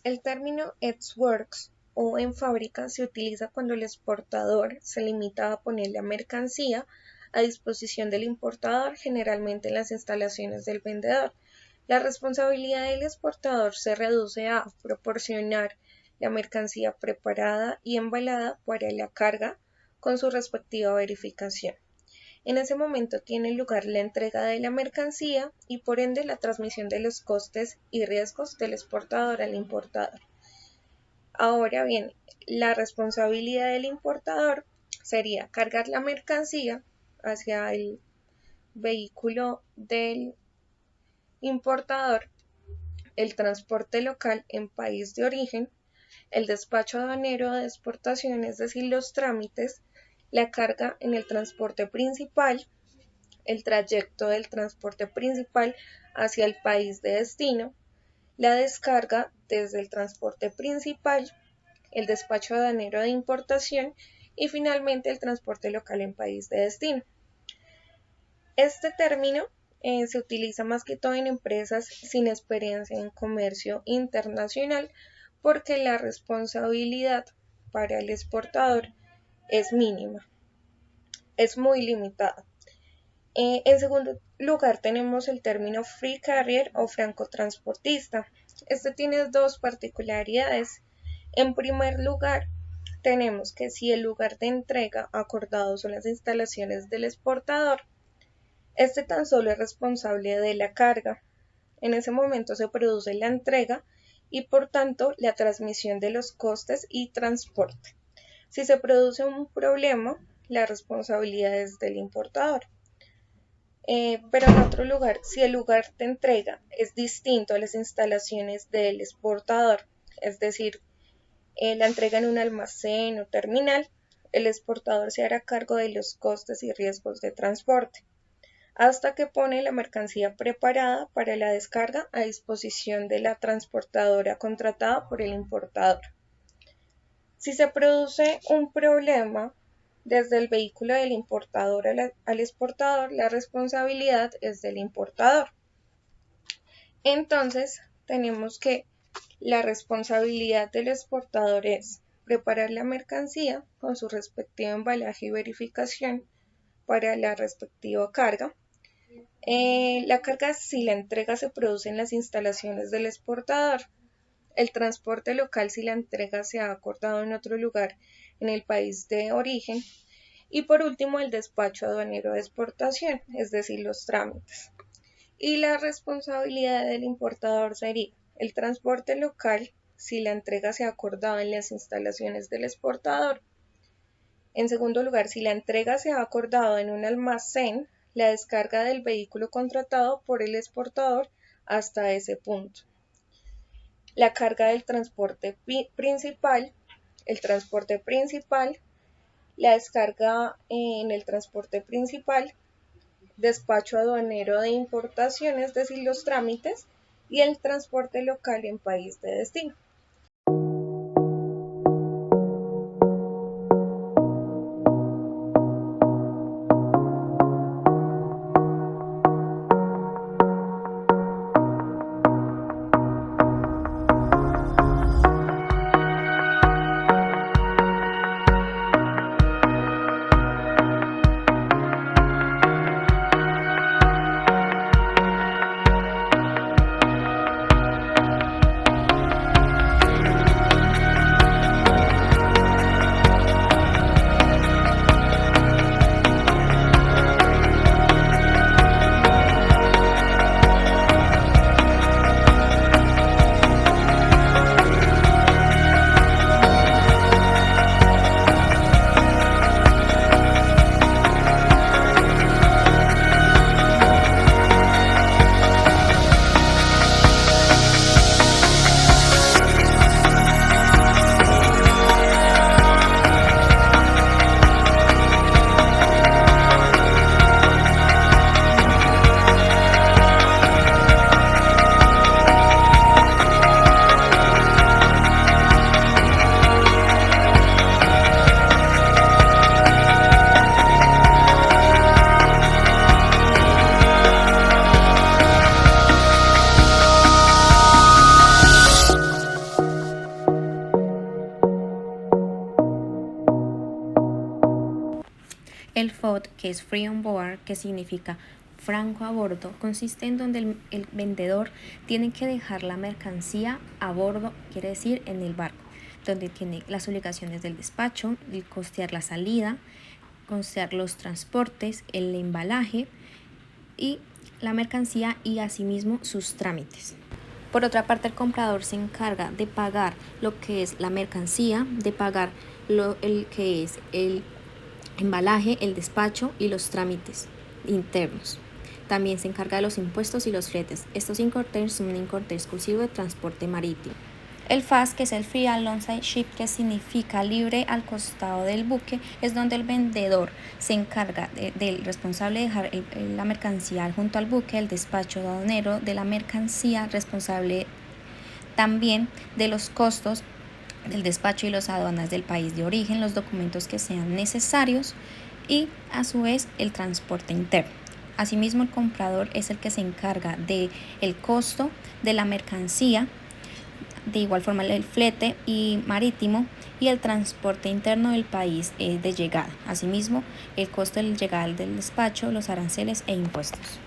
El término ex-works o en fábrica se utiliza cuando el exportador se limita a poner la mercancía a disposición del importador, generalmente en las instalaciones del vendedor. La responsabilidad del exportador se reduce a proporcionar la mercancía preparada y embalada para la carga con su respectiva verificación. En ese momento tiene lugar la entrega de la mercancía y por ende la transmisión de los costes y riesgos del exportador al importador. Ahora bien, la responsabilidad del importador sería cargar la mercancía hacia el vehículo del importador, el transporte local en país de origen, el despacho aduanero de exportación, es decir, los trámites, la carga en el transporte principal, el trayecto del transporte principal hacia el país de destino, la descarga desde el transporte principal, el despacho aduanero de importación y finalmente el transporte local en país de destino. Este término se utiliza más que todo en empresas sin experiencia en comercio internacional porque la responsabilidad para el exportador es mínima, es muy limitada. En segundo lugar tenemos el término free carrier o francotransportista. Este tiene dos particularidades. En primer lugar, tenemos que si el lugar de entrega acordado son las instalaciones del exportador, este tan solo es responsable de la carga. En ese momento se produce la entrega y por tanto la transmisión de los costes y transporte. Si se produce un problema, la responsabilidad es del importador. Pero en otro lugar, si el lugar de entrega es distinto a las instalaciones del exportador, es decir, la entrega en un almacén o terminal, el exportador se hará cargo de los costes y riesgos de transporte, hasta que pone la mercancía preparada para la descarga a disposición de la transportadora contratada por el importador. Si se produce un problema desde el vehículo del importador al exportador, la responsabilidad es del importador. Entonces, tenemos que la responsabilidad del exportador es preparar la mercancía con su respectivo embalaje y verificación para la respectiva carga. La carga, si la entrega se produce en las instalaciones del exportador, el transporte local si la entrega se ha acordado en otro lugar en el país de origen y por último el despacho aduanero de exportación, es decir, los trámites. Y la responsabilidad del importador sería el transporte local si la entrega se ha acordado en las instalaciones del exportador. En segundo lugar, si la entrega se ha acordado en un almacén, la descarga del vehículo contratado por el exportador hasta ese punto. La carga del transporte principal, el transporte principal, la descarga en el transporte principal, despacho aduanero de importación, es decir, los trámites, y el transporte local en país de destino. FOB, que es Free on Board, que significa franco a bordo, consiste en donde el vendedor tiene que dejar la mercancía a bordo, quiere decir en el barco, donde tiene las obligaciones del despacho, el costear la salida, costear los transportes, el embalaje y la mercancía y asimismo sus trámites. Por otra parte, el comprador se encarga de pagar lo que es la mercancía, de pagar el que es el embalaje, el despacho y los trámites internos. También se encarga de los impuestos y los fletes. Estos Incoterms son un Incoterm exclusivo de transporte marítimo. El FAS, que es el Free Alongside Ship, que significa libre al costado del buque, es donde el vendedor se encarga del responsable de dejar la mercancía junto al buque, el despacho aduanero de la mercancía, responsable también de los costos del despacho y las aduanas del país de origen, los documentos que sean necesarios y a su vez el transporte interno. Asimismo, el comprador es el que se encarga del costo de la mercancía, de igual forma el flete y marítimo y el transporte interno del país de llegada. Asimismo, el costo de llegada del despacho, los aranceles e impuestos.